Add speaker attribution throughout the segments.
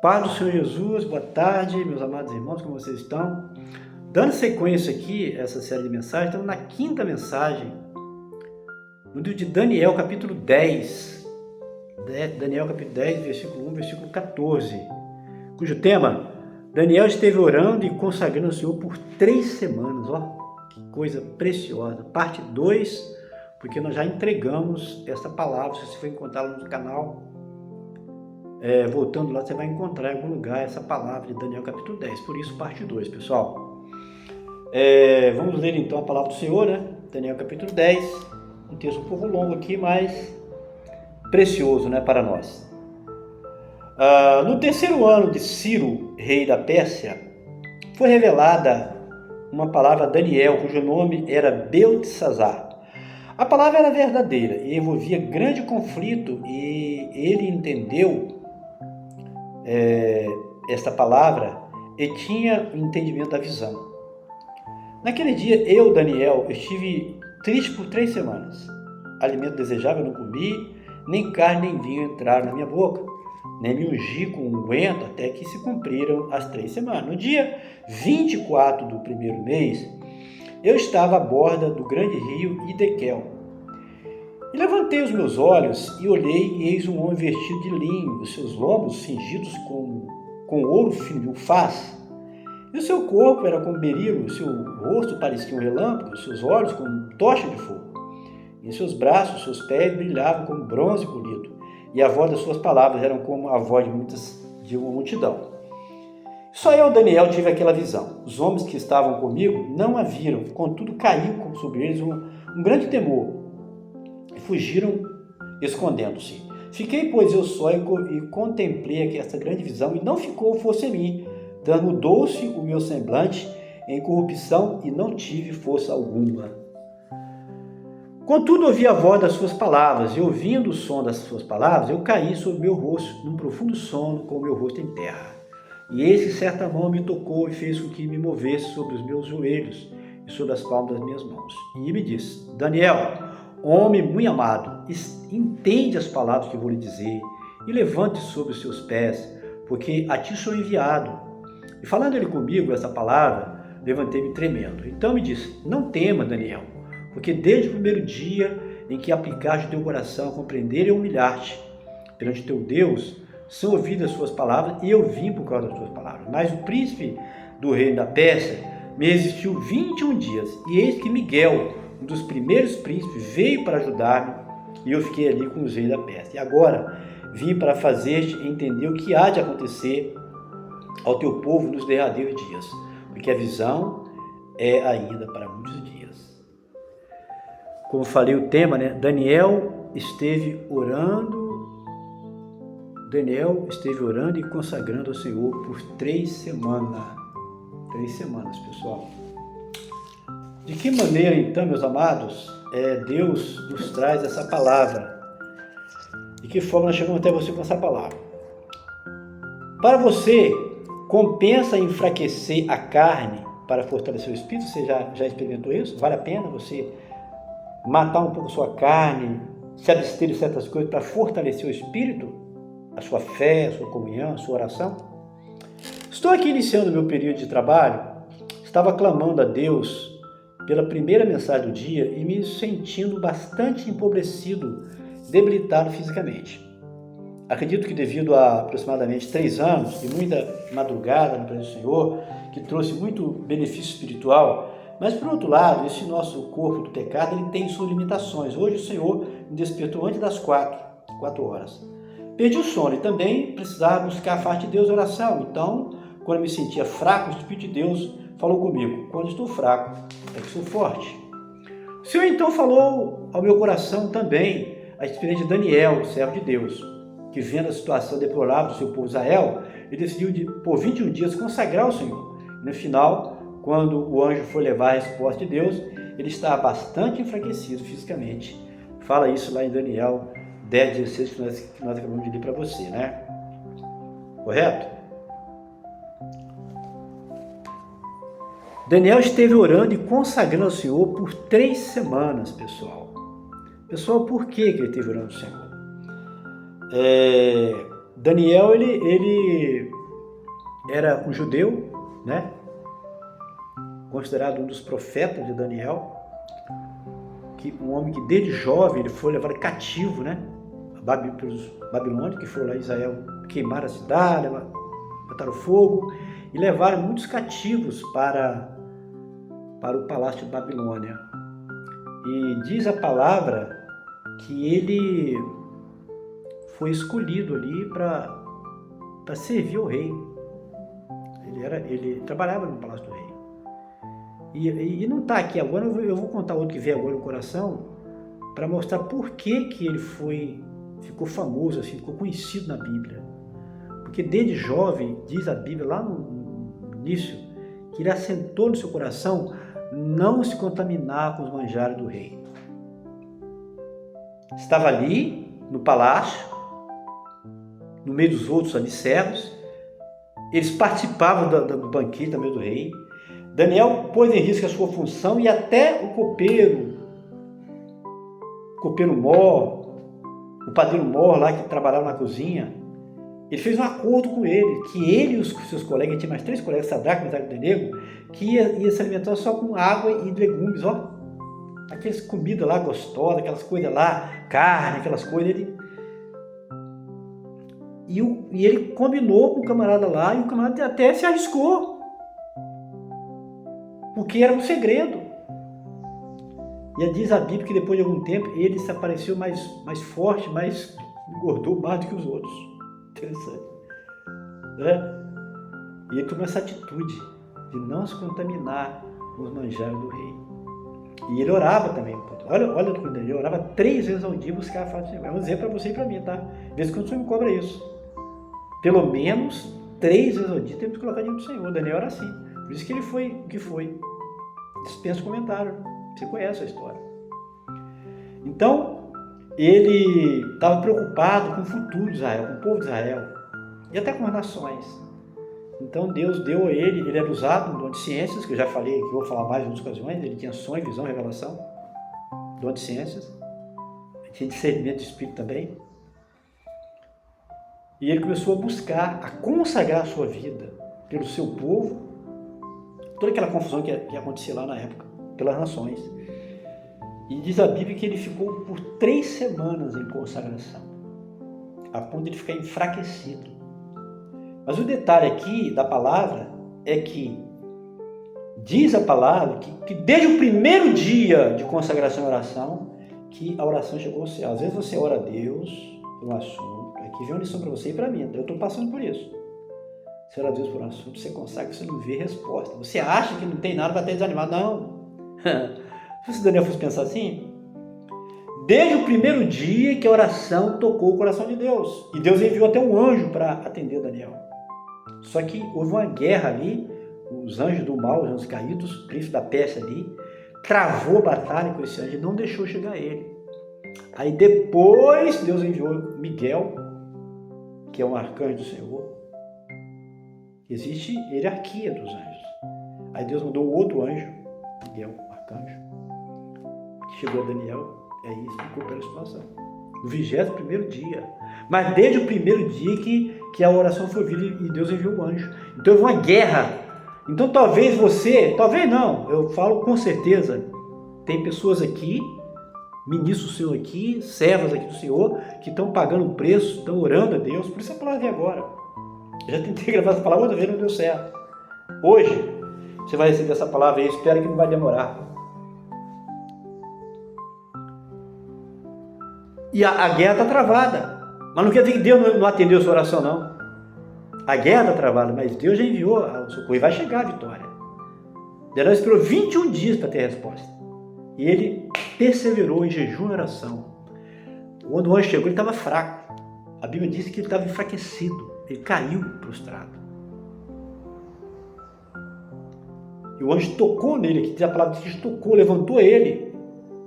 Speaker 1: Paz do Senhor Jesus, boa tarde, meus amados irmãos, como vocês estão? Dando sequência aqui, essa série de mensagens, estamos na quinta mensagem, no livro de Daniel, capítulo 10. Daniel, capítulo 10, versículo 1, versículo 14, cujo tema, Daniel esteve orando e consagrando ao Senhor por 3 semanas, ó, que coisa preciosa. Parte 2, porque nós já entregamos essa palavra, se você for encontrá-la no canal, voltando lá, você vai encontrar em algum lugar essa palavra de Daniel capítulo 10, por isso parte 2, pessoal. Vamos ler então a palavra do Senhor, né? Daniel capítulo 10, um texto um pouco longo aqui, mas precioso, né, para nós. No terceiro ano de Ciro, rei da Pérsia, foi revelada uma palavra a Daniel, cujo nome era Beltesazar. A palavra era verdadeira e envolvia grande conflito, e ele entendeu esta palavra e tinha o entendimento da visão. Naquele dia, eu, Daniel, estive triste por 3 semanas. Alimento desejável não comi, nem carne nem vinho entraram na minha boca, nem me ungi com unguento, até que se cumpriram as 3 semanas. No dia 24 do primeiro mês, eu estava à borda do grande rio Hidekel. E levantei os meus olhos e olhei, e eis um homem vestido de linho, os seus lombos cingidos com ouro fino de ufaz. E o seu corpo era como berilo, o seu rosto parecia um relâmpago, os seus olhos como tocha de fogo. E em seus braços, seus pés brilhavam como bronze polido, e a voz das suas palavras eram como a voz de uma multidão. Só eu, Daniel, tive aquela visão. Os homens que estavam comigo não a viram, contudo caiu como sobre eles um grande temor, e fugiram escondendo-se. Fiquei, pois, eu só e contemplei essa grande visão, e não ficou força em mim. Mudou-se o meu semblante em corrupção, e não tive força alguma. Contudo, ouvi a voz das suas palavras, e ouvindo o som das suas palavras, eu caí sobre o meu rosto, num profundo sono, com o meu rosto em terra. E eis que certa mão me tocou e fez com que me movesse sobre os meus joelhos e sobre as palmas das minhas mãos. E me disse: Daniel, homem muito amado, entende as palavras que vou lhe dizer, e levante-se sobre os seus pés, porque a ti sou enviado. E falando ele comigo essa palavra, levantei-me tremendo. Então me disse: não tema, Daniel, porque desde o primeiro dia em que aplicaste o teu coração a compreender e humilhar-te perante teu Deus, são ouvidas as suas palavras, e eu vim por causa das suas palavras. Mas o príncipe do reino da Pérsia me resistiu 21 dias, e eis que Miguel, um dos primeiros príncipes, veio para ajudar-me, e eu fiquei ali com os reis da Pérsia. E agora vim para fazer-te entender o que há de acontecer ao teu povo nos derradeiros dias, porque a visão é ainda para muitos dias. Como falei o tema, né? Daniel esteve orando e consagrando ao Senhor por 3 semanas. 3 semanas, pessoal. De que maneira, então, meus amados, Deus nos traz essa palavra? De que forma nós chegamos até você com essa palavra? Para você, compensa enfraquecer a carne para fortalecer o espírito? Você já experimentou isso? Vale a pena você matar um pouco a sua carne, se abster de certas coisas para fortalecer o espírito? A sua fé, a sua comunhão, a sua oração? Estou aqui iniciando o meu período de trabalho, estava clamando a Deus pela primeira mensagem do dia e me sentindo bastante empobrecido, debilitado fisicamente. Acredito que devido a aproximadamente 3 anos de muita madrugada na presença do Senhor, que trouxe muito benefício espiritual, mas por outro lado, esse nosso corpo do pecado, ele tem suas limitações. Hoje o Senhor me despertou antes das 4 horas. Perdi o sono e também precisava buscar a face de Deus em oração. Então, quando eu me sentia fraco, o Espírito de Deus falou comigo: quando estou fraco, é que sou forte. O Senhor então falou ao meu coração também a experiência de Daniel, servo de Deus, que vendo a situação deplorável do seu povo Israel, ele decidiu por 21 dias consagrar ao Senhor. E no final, quando o anjo foi levar a resposta de Deus, ele estava bastante enfraquecido fisicamente. Fala isso lá em Daniel 10:16, que nós acabamos de ler para você, né? Correto? Daniel esteve orando e consagrando ao Senhor por 3 semanas, pessoal. Pessoal, por que ele esteve orando ao Senhor? Daniel, ele era um judeu, né? Considerado um dos profetas de Daniel, um homem que desde jovem ele foi levado cativo, né? Pelos babilônios, que foram lá em Israel, queimaram a cidade, botaram fogo e levaram muitos cativos para o palácio de Babilônia. E diz a palavra que ele foi escolhido ali para servir o rei. Ele trabalhava no palácio do rei. E não está aqui agora, eu vou contar outro que veio agora no coração, para mostrar por que ele ficou famoso, assim, ficou conhecido na Bíblia. Porque desde jovem, diz a Bíblia lá no início, que ele assentou no seu coração não se contaminar com os manjares do rei. Estava ali, no palácio, no meio dos outros ali servos, eles participavam do banquete também do rei. Daniel pôs em risco a sua função e até o copeiro mor, o padeiro mor lá que trabalhava na cozinha, ele fez um acordo com ele, que ele e os seus colegas, tinha mais 3 colegas, Sadraque, Mesaque e Abednego, que ia se alimentar só com água e legumes, ó. Aquelas comidas lá gostosas, aquelas coisas lá, carne, aquelas coisas. E ele combinou com o camarada lá, e o camarada até se arriscou, porque era um segredo. E diz a Bíblia que depois de algum tempo ele se apareceu mais forte, mais engordou mais do que os outros. Interessante, né? E ele tomou essa atitude de não se contaminar com os manjares do rei. E ele orava também. Olha o documento dele, ele orava 3 vezes ao dia buscar a face do Senhor. É um exemplo para você e para mim, tá? De vez em quando o Senhor me cobra isso. Pelo menos 3 vezes ao dia temos que colocar diante do Senhor. Daniel era assim. Por isso que ele foi o que foi. Dispensa comentário. Você conhece a história. Então, ele estava preocupado com o futuro de Israel, com o povo de Israel e até com as nações. Então Deus deu a ele era usado no dom de ciências, que eu já falei, que eu vou falar mais em outras ocasiões. Ele tinha sonho, visão, revelação, dom de ciências, ele tinha discernimento de espírito também. E ele começou a buscar, a consagrar a sua vida pelo seu povo, toda aquela confusão que acontecia lá na época, pelas nações. E diz a Bíblia que ele ficou por 3 semanas em consagração, a ponto de ele ficar enfraquecido. Mas o detalhe aqui da palavra é que diz a palavra que desde o primeiro dia de consagração e oração, que a oração chegou ao céu. Às vezes você ora a Deus por um assunto, aqui vem uma lição para você e para mim, eu estou passando por isso. Você ora a Deus por um assunto, você consagra, você não vê resposta. Você acha que não tem nada, vai ter desanimado. Não. Se Daniel fosse pensar assim, desde o primeiro dia que a oração tocou o coração de Deus, e Deus enviou até um anjo para atender Daniel. Só que houve uma guerra ali, os anjos do mal, os anjos caídos, o príncipe da Pérsia ali, travou a batalha com esse anjo e não deixou chegar a ele. Aí depois Deus enviou Miguel, que é um arcanjo do Senhor. Existe hierarquia dos anjos. Aí Deus mandou outro anjo, Miguel, arcanjo, que chegou a Daniel, e aí explicou pela situação. No 21º dia. Mas desde o primeiro dia que a oração foi ouvida e Deus enviou o anjo. Então houve uma guerra. Então talvez talvez não, eu falo com certeza, tem pessoas aqui, ministros do Senhor aqui, servas aqui do Senhor, que estão pagando o preço, estão orando a Deus, por isso a palavra vem agora. Eu já tentei gravar essa palavra outra vez, não deu certo. Hoje, você vai receber essa palavra e espero que não vai demorar. E a guerra está travada. Mas não quer dizer que Deus não atendeu a sua oração, não. A guerra está travada, mas Deus já enviou o socorro e vai chegar a vitória. Daniel esperou 21 dias para ter a resposta. E ele perseverou em jejum e oração. Quando o anjo chegou, ele estava fraco. A Bíblia diz que ele estava enfraquecido. Ele caiu prostrado. E o anjo tocou nele, aqui diz a palavra que tocou, levantou ele,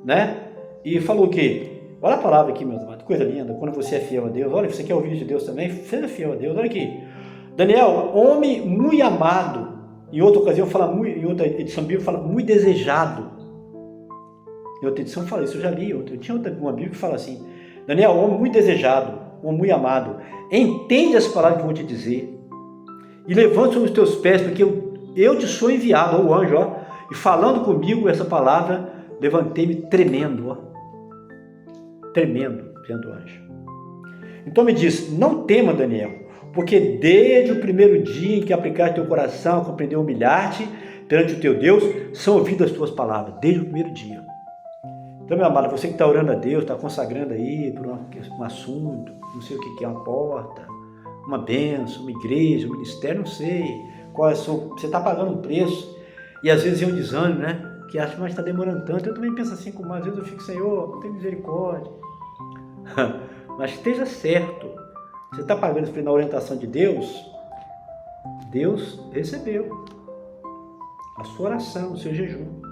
Speaker 1: né? E falou o quê? Olha a palavra aqui, meus amados, coisa linda, quando você é fiel a Deus. Olha, você quer ouvir de Deus também? Seja fiel a Deus. Olha aqui. Daniel, homem muito amado. Em outra ocasião, em outra edição bíblica, fala muito desejado. Em outra edição fala isso, eu já li. Eu tinha uma Bíblia que fala assim: Daniel, homem muito desejado, o muito amado, entende as palavras que eu vou te dizer e levanta sobre os teus pés, porque eu te sou enviado, ó, o anjo, ó, e falando comigo essa palavra, levantei-me tremendo, ó, tremendo, dizendo o anjo. Então me diz, não tema, Daniel, porque desde o primeiro dia em que aplicaste teu coração a compreender humilhar-te perante o teu Deus, são ouvidas as tuas palavras, desde o primeiro dia. Então, meu amado, você que está orando a Deus, está consagrando aí por um assunto, não sei o que é uma porta, uma bênção, uma igreja, um ministério, não sei qual é a sua, você está pagando um preço, e às vezes é um desânimo, né? Que acha, mas está demorando tanto. Eu também penso assim, como às vezes eu fico, Senhor, tem misericórdia. Mas esteja certo, você está pagando isso na orientação de Deus, Deus recebeu a sua oração, o seu jejum.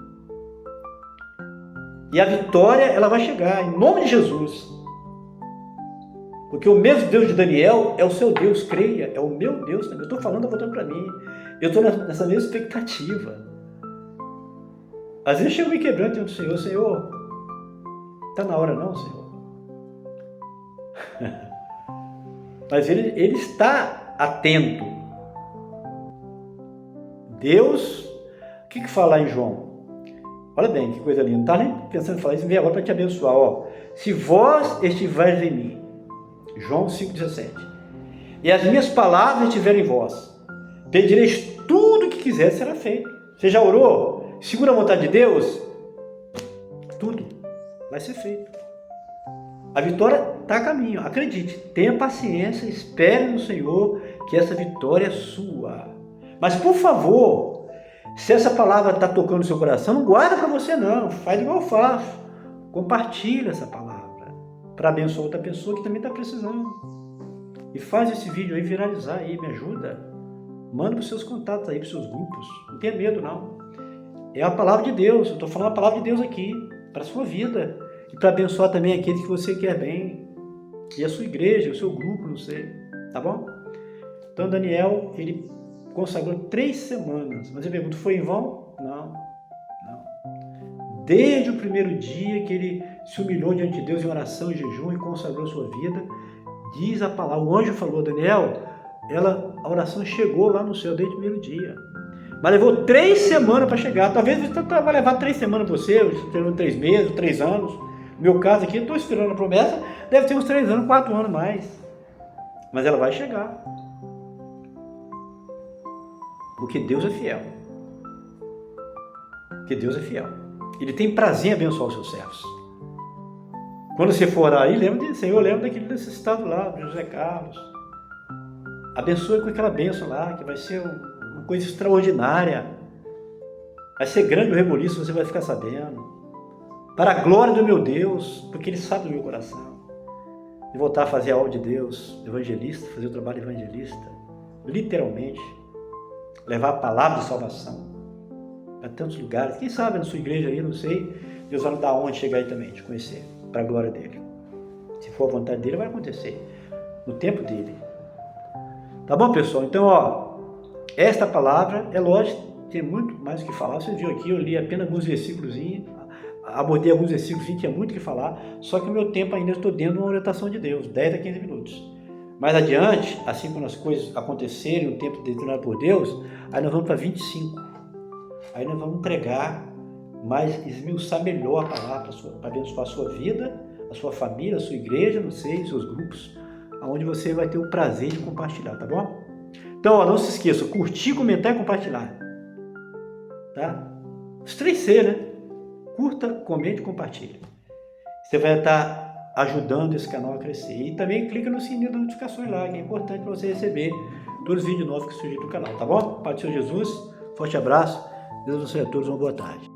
Speaker 1: E a vitória, ela vai chegar, em nome de Jesus. Porque o mesmo Deus de Daniel é o seu Deus, creia, é o meu Deus também. Eu estou falando, voltando para mim. Eu estou nessa mesma expectativa. Às vezes eu chego me quebrando diante do Senhor, Senhor, está na hora não, Senhor? Mas ele está atento. Deus, o que fala em João? Olha bem, que coisa linda. Não está nem pensando em falar isso, vem agora para te abençoar. Ó. Se vós estiveres em mim, João 5,17, e as minhas palavras estiverem em vós, pedireis tudo o que quiser, será feito. Você já orou? Segura a vontade de Deus? Tudo vai ser feito. A vitória está a caminho. Acredite, tenha paciência, espere no Senhor, que essa vitória é sua. Mas, por favor, se essa palavra está tocando no seu coração, não guarda para você não, faz igual eu faço. Compartilha essa palavra para abençoar outra pessoa que também está precisando. E faz esse vídeo aí viralizar aí, me ajuda. Manda para os seus contatos aí, para os seus grupos. Não tenha medo não. É a palavra de Deus, eu estou falando a palavra de Deus aqui, para a sua vida. E para abençoar também aqueles que você quer bem. E a sua igreja, o seu grupo, não sei. Tá bom? Então Daniel, ele consagrou 3 semanas. Mas eu pergunto, foi em vão? Não. Desde o primeiro dia que ele se humilhou diante de Deus em oração e jejum e consagrou sua vida, diz a palavra, o anjo falou, Daniel, a oração chegou lá no céu desde o primeiro dia. Mas levou 3 semanas para chegar. Talvez vai levar 3 semanas para você, esperando 3 meses, 3 anos. No meu caso aqui, eu estou esperando a promessa, deve ter uns 3 anos, 4 anos mais. Mas ela vai chegar. Porque Deus é fiel. Porque Deus é fiel. Ele tem prazer em abençoar os seus servos. Quando você for orar aí, Senhor, lembra daquele necessitado lá, do José Carlos. Abençoe com aquela bênção lá, que vai ser uma coisa extraordinária. Vai ser grande o reboliço, você vai ficar sabendo. Para a glória do meu Deus, porque Ele sabe do meu coração. E voltar a fazer a obra de Deus, evangelista, fazer o trabalho evangelista, literalmente. Levar a palavra de salvação a tantos lugares. Quem sabe na sua igreja aí, não sei, Deus vai nos dar onde chegar aí também, te conhecer, para a glória dEle. Se for a vontade dEle, vai acontecer, no tempo dEle. Tá bom, pessoal? Então, ó, esta palavra, é lógico, tem muito mais o que falar. Você viu aqui, eu li apenas alguns versículos, abordei alguns versículos, tinha muito o que falar, só que o meu tempo ainda estou dentro de uma orientação de Deus, 10 a 15 minutos. Mais adiante, assim quando as coisas acontecerem, o tempo determinado por Deus, aí nós vamos para 25. Aí nós vamos entregar, mais esmiuçar melhor a palavra para abençoar a sua vida, a sua família, a sua igreja, não sei, os seus grupos, onde você vai ter o prazer de compartilhar, tá bom? Então, ó, não se esqueça, curtir, comentar e compartilhar. Tá? Os 3C, né? Curta, comente e compartilhe. Você vai estar ajudando esse canal a crescer. E também clica no sininho das notificações lá, que é importante para você receber todos os vídeos novos que surgem do canal, tá bom? Pai do Senhor Jesus, forte abraço. Deus abençoe a todos, uma boa tarde.